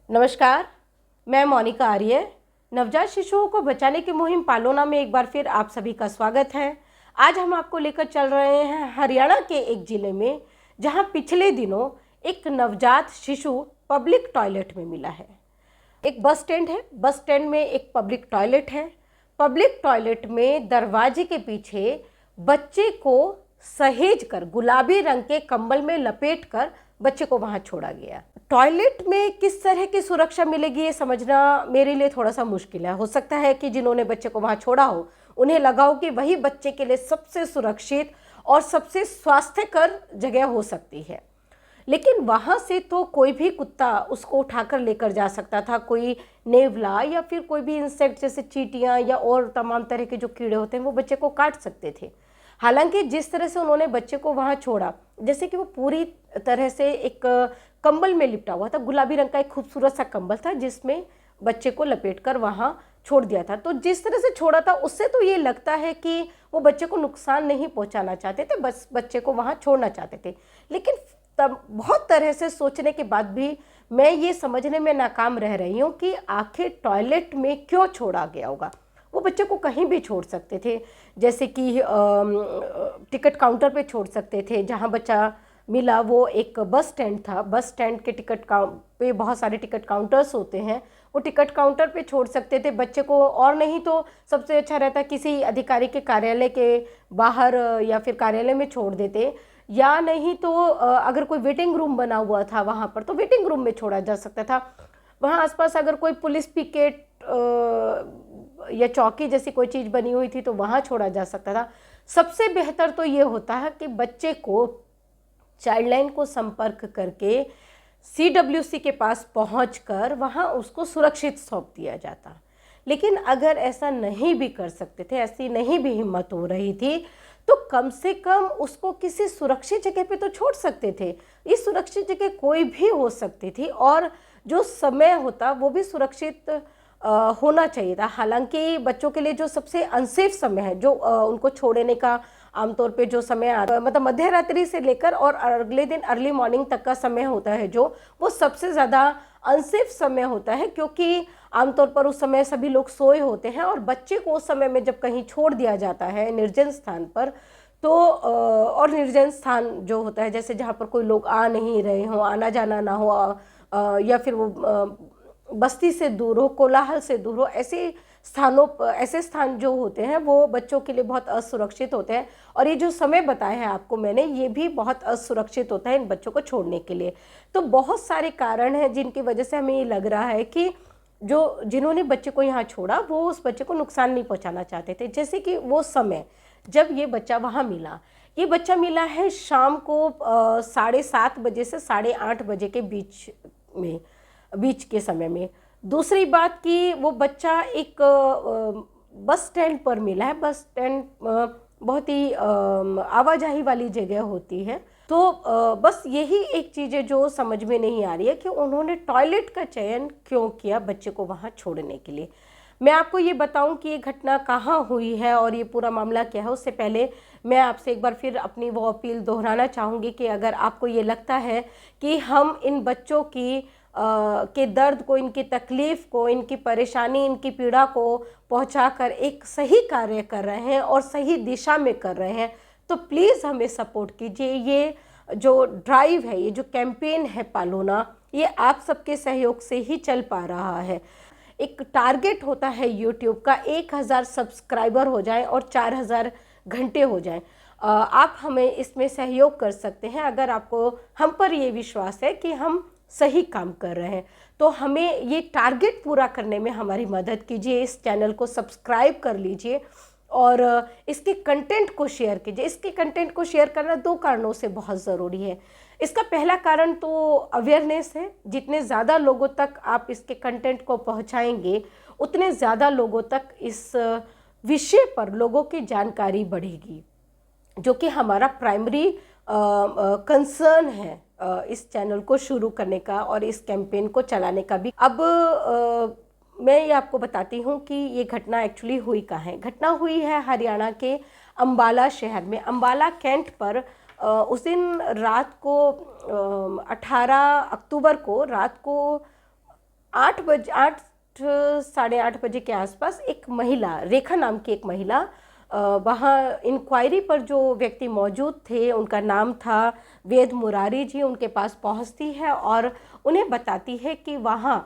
नमस्कार, मैं मोनिका आर्य। नवजात शिशुओं को बचाने की मुहिम पालोना में एक बार फिर आप सभी का स्वागत है। आज हम आपको लेकर चल रहे हैं हरियाणा के एक जिले में, जहां पिछले दिनों एक नवजात शिशु पब्लिक टॉयलेट में मिला है। एक बस स्टैंड है, बस स्टैंड में एक पब्लिक टॉयलेट है। पब्लिक टॉयलेट में दरवाजे के पीछे बच्चे को सहेज कर, गुलाबी रंग के कंबल में लपेट कर बच्चे को वहां छोड़ा गया। टॉयलेट में किस तरह की सुरक्षा मिलेगी ये समझना मेरे लिए थोड़ा सा मुश्किल है। हो सकता है कि जिन्होंने बच्चे को वहां छोड़ा हो उन्हें लगा हो कि वही बच्चे के लिए सबसे सुरक्षित और सबसे स्वास्थ्यकर जगह हो सकती है, लेकिन वहां से तो कोई भी कुत्ता उसको उठाकर लेकर जा सकता था। कोई नेवला या फिर कोई भी इंसेक्ट जैसे चींटियां या और तमाम तरह के जो कीड़े होते हैं वो बच्चे को काट सकते थे। हालांकि जिस तरह से उन्होंने बच्चे को वहां छोड़ा, जैसे कि वो पूरी तरह से एक कंबल में लिपटा हुआ था, गुलाबी रंग का एक खूबसूरत सा कंबल था जिसमें बच्चे को लपेटकर वहां छोड़ दिया था। तो जिस तरह से छोड़ा था उससे तो ये लगता है कि वो बच्चे को नुकसान नहीं पहुंचाना चाहते थे, बस बच्चे को वहां छोड़ना चाहते थे। लेकिन तब बहुत तरह से सोचने के बाद भी मैं ये समझने में नाकाम रह रही हूँ कि आखिर टॉयलेट में क्यों छोड़ा गया होगा। वो बच्चे को कहीं भी छोड़ सकते थे, जैसे कि टिकट काउंटर पे छोड़ सकते थे। जहाँ बच्चा मिला वो एक बस स्टैंड था, बस स्टैंड के पे बहुत सारे टिकट काउंटर्स होते हैं, वो टिकट काउंटर पे छोड़ सकते थे बच्चे को। और नहीं तो सबसे अच्छा रहता किसी अधिकारी के कार्यालय के बाहर या फिर कार्यालय में छोड़ देते, या नहीं तो अगर कोई वेटिंग रूम बना हुआ था वहाँ पर तो वेटिंग रूम में छोड़ा जा सकता था। वहाँ आसपास अगर कोई पुलिस पिकेट या चौकी जैसी कोई चीज़ बनी हुई थी तो वहाँ छोड़ा जा सकता था। सबसे बेहतर तो ये होता है कि बच्चे को चाइल्ड लाइन को संपर्क करके CWC के पास पहुंचकर वहां उसको सुरक्षित सौंप दिया जाता। लेकिन अगर ऐसा नहीं भी कर सकते थे, ऐसी नहीं भी हिम्मत हो रही थी, तो कम से कम उसको किसी सुरक्षित जगह पे तो छोड़ सकते थे। इस सुरक्षित जगह कोई भी हो सकती थी और जो समय होता वो भी सुरक्षित होना चाहिए था। हालांकि बच्चों के लिए जो सबसे अनसेफ समय है, जो उनको छोड़ने का आमतौर पे जो समय मतलब मध्य रात्रि से लेकर और अगले दिन अर्ली मॉर्निंग तक का समय होता है, जो वो सबसे ज़्यादा अनसेफ समय होता है, क्योंकि आमतौर पर उस समय सभी लोग सोए होते हैं और बच्चे को उस समय में जब कहीं छोड़ दिया जाता है निर्जन स्थान पर, तो और निर्जन स्थान जो होता है जैसे जहाँ पर कोई लोग आ नहीं रहे हों, आना जाना ना हो, या फिर वो बस्ती से दूर हो, कोलाहल से दूर हो, ऐसे स्थान जो होते हैं वो बच्चों के लिए बहुत असुरक्षित होते हैं। और ये जो समय बताया है आपको मैंने, ये भी बहुत असुरक्षित होता है इन बच्चों को छोड़ने के लिए। तो बहुत सारे कारण हैं जिनकी वजह से हमें ये लग रहा है कि जिन्होंने बच्चे को यहाँ छोड़ा वो उस बच्चे को नुकसान नहीं पहुँचाना चाहते थे। जैसे कि वो समय जब ये बच्चा वहाँ मिला, ये बच्चा मिला है शाम को 7:30 बजे से 8:30 बजे के बीच के समय में। दूसरी बात कि वो बच्चा एक बस स्टैंड पर मिला है। बस स्टैंड बहुत ही आवाजाही वाली जगह होती है, तो बस यही एक चीज़ है जो समझ में नहीं आ रही है कि उन्होंने टॉयलेट का चयन क्यों किया बच्चे को वहाँ छोड़ने के लिए। मैं आपको ये बताऊं कि ये घटना कहाँ हुई है और ये पूरा मामला क्या है, उससे पहले मैं आपसे एक बार फिर अपनी वो अपील दोहराना चाहूँगी कि अगर आपको ये लगता है कि हम इन बच्चों के दर्द को, इनकी तकलीफ़ को, इनकी परेशानी, इनकी पीड़ा को पहुंचाकर एक सही कार्य कर रहे हैं और सही दिशा में कर रहे हैं, तो प्लीज़ हमें सपोर्ट कीजिए। ये जो ड्राइव है, ये जो कैंपेन है पालोना, ये आप सबके सहयोग से ही चल पा रहा है। एक टारगेट होता है यूट्यूब का, 1000 सब्सक्राइबर हो जाए और 4000 घंटे हो जाएं। आप हमें इसमें सहयोग कर सकते हैं। अगर आपको हम पर ये विश्वास है कि हम सही काम कर रहे हैं, तो हमें ये टारगेट पूरा करने में हमारी मदद कीजिए। इस चैनल को सब्सक्राइब कर लीजिए और इसके कंटेंट को शेयर कीजिए। इसके कंटेंट को शेयर करना 2 कारणों से बहुत ज़रूरी है। इसका पहला कारण तो अवेयरनेस है। जितने ज़्यादा लोगों तक आप इसके कंटेंट को पहुंचाएंगे, उतने ज़्यादा लोगों तक इस विषय पर लोगों की जानकारी बढ़ेगी, जो कि हमारा प्राइमरी कंसर्न है इस चैनल को शुरू करने का और इस कैंपेन को चलाने का भी। अब मैं ये आपको बताती हूँ कि ये घटना एक्चुअली हुई कहाँ है। घटना हुई है हरियाणा के अंबाला शहर में, अंबाला कैंट पर। उस दिन रात को 18 अक्टूबर को रात को 8 साढ़े 8 बजे के आसपास एक महिला, रेखा नाम की एक महिला, वहाँ इंक्वायरी पर जो व्यक्ति मौजूद थे उनका नाम था वेद मुरारी जी, उनके पास पहुँचती है और उन्हें बताती है कि वहाँ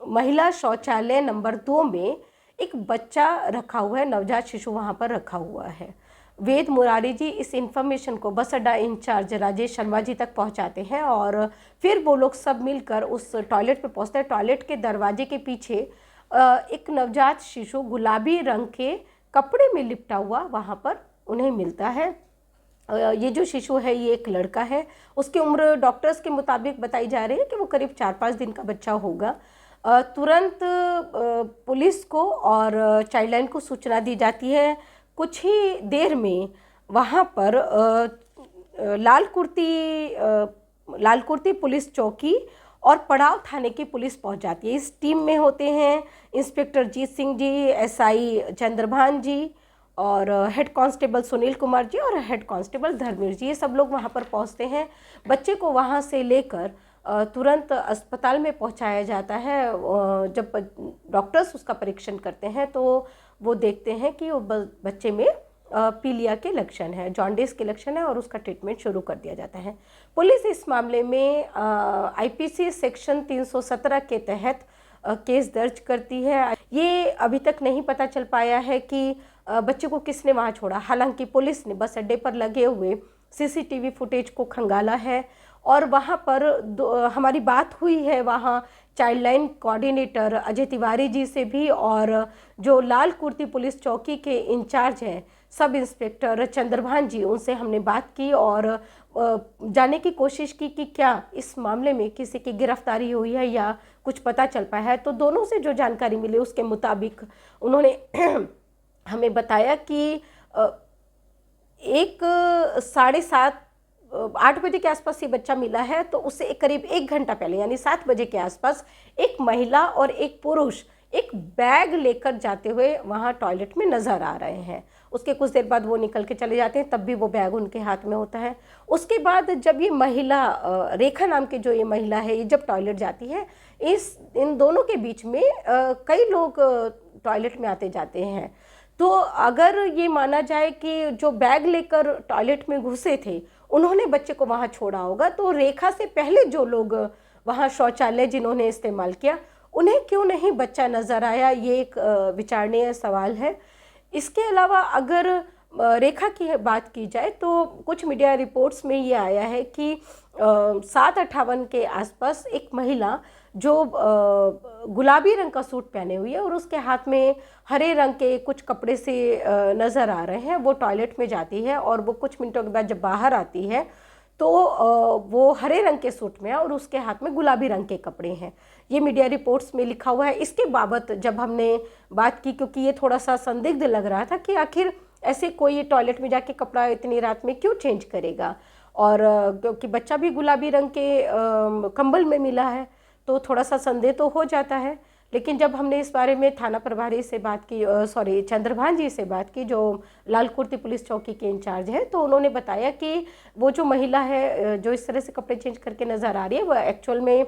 महिला शौचालय नंबर 2 में एक बच्चा रखा हुआ है, नवजात शिशु वहाँ पर रखा हुआ है। वेद मुरारी जी इस इन्फॉर्मेशन को बस अड्डा इंचार्ज राजेश शर्मा जी तक पहुंचाते हैं और फिर वो लोग सब मिलकर उस टॉयलेट पे पहुंचते हैं। टॉयलेट के दरवाजे के पीछे एक नवजात शिशु गुलाबी रंग के कपड़े में लिपटा हुआ वहाँ पर उन्हें मिलता है। ये जो शिशु है ये एक लड़का है, उसकी उम्र डॉक्टर्स के मुताबिक बताई जा रही है कि वो करीब 4-5 दिन का बच्चा होगा। तुरंत पुलिस को और चाइल्ड लाइन को सूचना दी जाती है। कुछ ही देर में वहाँ पर लाल कुर्ती पुलिस चौकी और पड़ाव थाने की पुलिस पहुँच जाती है। इस टीम में होते हैं इंस्पेक्टर जीत सिंह जी, एसआई चंद्रभान जी और हेड कांस्टेबल सुनील कुमार जी और हेड कांस्टेबल धर्मेश जी। ये सब लोग वहाँ पर पहुँचते हैं। बच्चे को वहाँ से लेकर तुरंत अस्पताल में पहुँचाया जाता है। जब डॉक्टर्स उसका परीक्षण करते हैं तो वो देखते हैं कि वो बच्चे में पीलिया के लक्षण है, जॉन्डिस के लक्षण है और उसका ट्रीटमेंट शुरू कर दिया जाता है। पुलिस इस मामले में आईपीसी सेक्शन 317 के तहत केस दर्ज करती है। ये अभी तक नहीं पता चल पाया है कि बच्चे को किसने वहाँ छोड़ा। हालांकि पुलिस ने बस अड्डे पर लगे हुए सीसीटीवी फुटेज को खंगाला है और वहाँ पर हमारी बात हुई है वहाँ child line coordinator Ajay Tiwari ji से भी और जो लाल कुर्ती पुलिस चौकी के इंचार्ज हैं सब इंस्पेक्टर चंद्रभान जी, उनसे हमने बात की और जानने की कोशिश की कि क्या इस मामले में किसी की गिरफ्तारी हुई है या कुछ पता चल पाया है। तो दोनों से जो जानकारी मिली उसके मुताबिक उन्होंने हमें बताया कि एक 8 बजे के आसपास ये बच्चा मिला है, तो उससे करीब 1 घंटा पहले यानी 7 बजे के आसपास एक महिला और एक पुरुष एक बैग लेकर जाते हुए वहाँ टॉयलेट में नज़र आ रहे हैं। उसके कुछ देर बाद वो निकल के चले जाते हैं, तब भी वो बैग उनके हाथ में होता है। उसके बाद जब ये महिला रेखा नाम की जो ये महिला है, ये जब टॉयलेट जाती है, इन दोनों के बीच में कई लोग टॉयलेट में आते जाते हैं। तो अगर ये माना जाए कि जो बैग लेकर टॉयलेट में घुसे थे उन्होंने बच्चे को वहाँ छोड़ा होगा, तो रेखा से पहले जो लोग वहाँ शौचालय जिन्होंने इस्तेमाल किया उन्हें क्यों नहीं बच्चा नज़र आया, ये एक विचारणीय सवाल है। इसके अलावा अगर रेखा की बात की जाए तो कुछ मीडिया रिपोर्ट्स में ये आया है कि 7:58 के आसपास एक महिला जो गुलाबी रंग का सूट पहने हुई है और उसके हाथ में हरे रंग के कुछ कपड़े से नज़र आ रहे हैं, वो टॉयलेट में जाती है और वो कुछ मिनटों के बाद जब बाहर आती है तो वो हरे रंग के सूट में है और उसके हाथ में गुलाबी रंग के कपड़े हैं। ये मीडिया रिपोर्ट्स में लिखा हुआ है। इसके बाबत जब हमने बात की, क्योंकि ये थोड़ा सा संदिग्ध लग रहा था कि आखिर ऐसे कोई टॉयलेट में जाके कपड़ा इतनी रात में क्यों चेंज करेगा, और क्योंकि बच्चा भी गुलाबी रंग के कंबल में मिला है तो थोड़ा सा संदेह तो हो जाता है। लेकिन जब हमने इस बारे में थाना प्रभारी से बात की, चंद्रभान जी से बात की जो लाल कुर्ती पुलिस चौकी के इंचार्ज है, तो उन्होंने बताया कि वो जो महिला है जो इस तरह से कपड़े चेंज करके नज़र आ रही है वो एक्चुअल में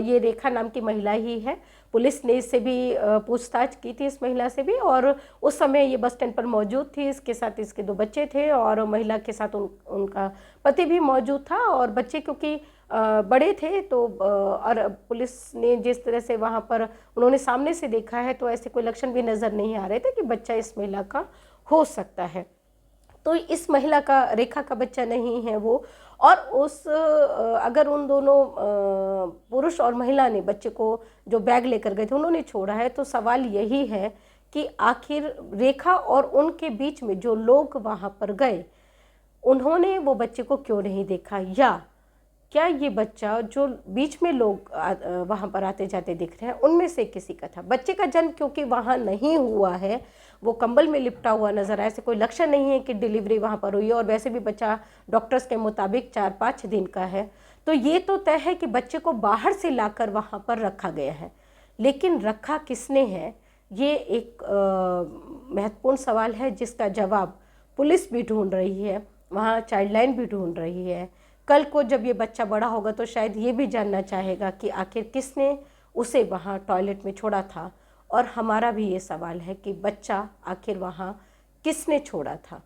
ये रेखा नाम की महिला ही है। पुलिस ने इससे भी पूछताछ की थी, इस महिला से भी, और उस समय ये बस स्टैंड पर मौजूद थी। इसके साथ इसके 2 बच्चे थे और महिला के साथ उनका पति भी मौजूद था। और बच्चे क्योंकि बड़े थे तो और पुलिस ने जिस तरह से वहाँ पर उन्होंने सामने से देखा है तो ऐसे कोई लक्षण भी नज़र नहीं आ रहे थे कि बच्चा इस महिला का हो सकता है। तो इस महिला का, रेखा का बच्चा नहीं है वो। और अगर उन दोनों पुरुष और महिला ने बच्चे को जो बैग लेकर गए थे उन्होंने छोड़ा है, तो सवाल यही है कि आखिर रेखा और उनके बीच में जो लोग वहाँ पर गए उन्होंने वो बच्चे को क्यों नहीं देखा, या क्या ये बच्चा जो बीच में लोग वहाँ पर आते जाते दिख रहे हैं उनमें से किसी का था। बच्चे का जन्म क्योंकि वहाँ नहीं हुआ है, वो कंबल में लिपटा हुआ नजर आया, ऐसे कोई लक्षण नहीं है कि डिलीवरी वहाँ पर हुई है, और वैसे भी बच्चा डॉक्टर्स के मुताबिक 4-5 दिन का है। तो ये तो तय है कि बच्चे को बाहर से लाकर वहाँ पर रखा गया है, लेकिन रखा किसने है, ये एक महत्वपूर्ण सवाल है जिसका जवाब पुलिस भी ढूंढ रही है, वहाँ चाइल्ड लाइन भी ढूंढ रही है। कल को जब ये बच्चा बड़ा होगा तो शायद ये भी जानना चाहेगा कि आखिर किसने उसे वहाँ टॉयलेट में छोड़ा था। और हमारा भी ये सवाल है कि बच्चा आखिर वहाँ किसने छोड़ा था।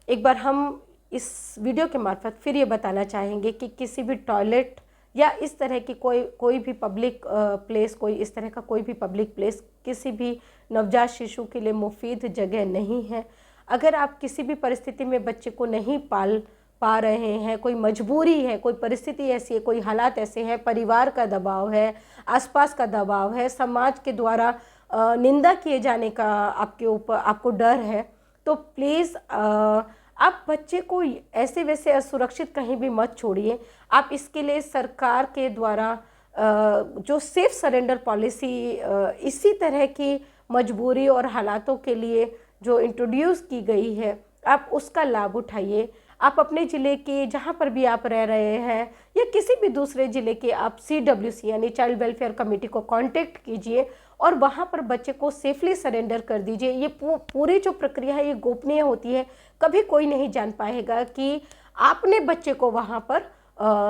एक बार हम इस वीडियो के मार्फत फिर ये बताना चाहेंगे कि किसी भी टॉयलेट या इस तरह की कोई भी पब्लिक प्लेस, कोई इस तरह का कोई भी पब्लिक प्लेस किसी भी नवजात शिशु के लिए मुफीद जगह नहीं है। अगर आप किसी भी परिस्थिति में बच्चे को नहीं पाल पा रहे हैं, कोई मजबूरी है, कोई परिस्थिति ऐसी है, कोई हालात ऐसे हैं, परिवार का दबाव है, आसपास का दबाव है, समाज के द्वारा निंदा किए जाने का आपके ऊपर आपको डर है, तो प्लीज़ आप बच्चे को ऐसे वैसे असुरक्षित कहीं भी मत छोड़िए। आप इसके लिए सरकार के द्वारा जो सेफ सरेंडर पॉलिसी इसी तरह की मजबूरी और हालातों के लिए जो इंट्रोड्यूस की गई है, आप उसका लाभ उठाइए। आप अपने ज़िले के जहाँ पर भी आप रह रहे हैं या किसी भी दूसरे ज़िले के आप CWC यानी चाइल्ड वेलफेयर कमेटी को कांटेक्ट कीजिए और वहाँ पर बच्चे को सेफली सरेंडर कर दीजिए। ये पूरी जो प्रक्रिया है ये गोपनीय होती है, कभी कोई नहीं जान पाएगा कि आपने बच्चे को वहाँ पर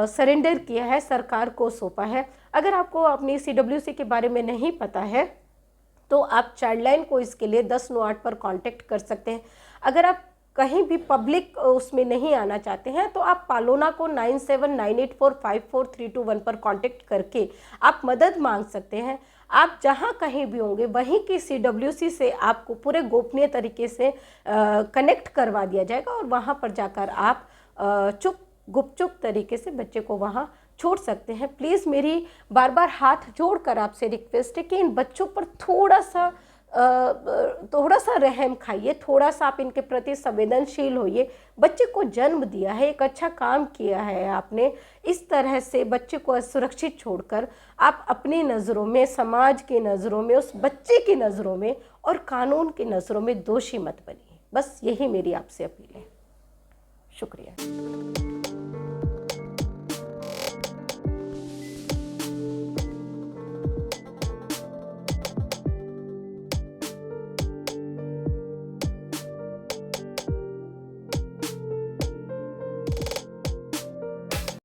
सरेंडर किया है, सरकार को सौंपा है। अगर आपको अपनी CWC के बारे में नहीं पता है तो आप चाइल्डलाइन को इसके लिए 1098 पर कांटेक्ट कर सकते हैं। अगर आप कहीं भी पब्लिक उसमें नहीं आना चाहते हैं तो आप पालोना को 9798454321 पर कांटेक्ट करके आप मदद मांग सकते हैं। आप जहां कहीं भी होंगे वहीं की CWC से आपको पूरे गोपनीय तरीके से कनेक्ट करवा दिया जाएगा और वहां पर जाकर आप गुपचुप तरीके से बच्चे को वहां छोड़ सकते हैं। प्लीज़ मेरी बार बार हाथ जोड़कर आपसे रिक्वेस्ट है कि इन बच्चों पर थोड़ा सा रहम खाइए, थोड़ा सा आप इनके प्रति संवेदनशील होइए। बच्चे को जन्म दिया है, एक अच्छा काम किया है आपने। इस तरह से बच्चे को असुरक्षित छोड़कर आप अपनी नज़रों में, समाज की नज़रों में, उस बच्चे की नज़रों में और कानून की नज़रों में दोषी मत बनिए। बस यही मेरी आपसे अपील है। शुक्रिया।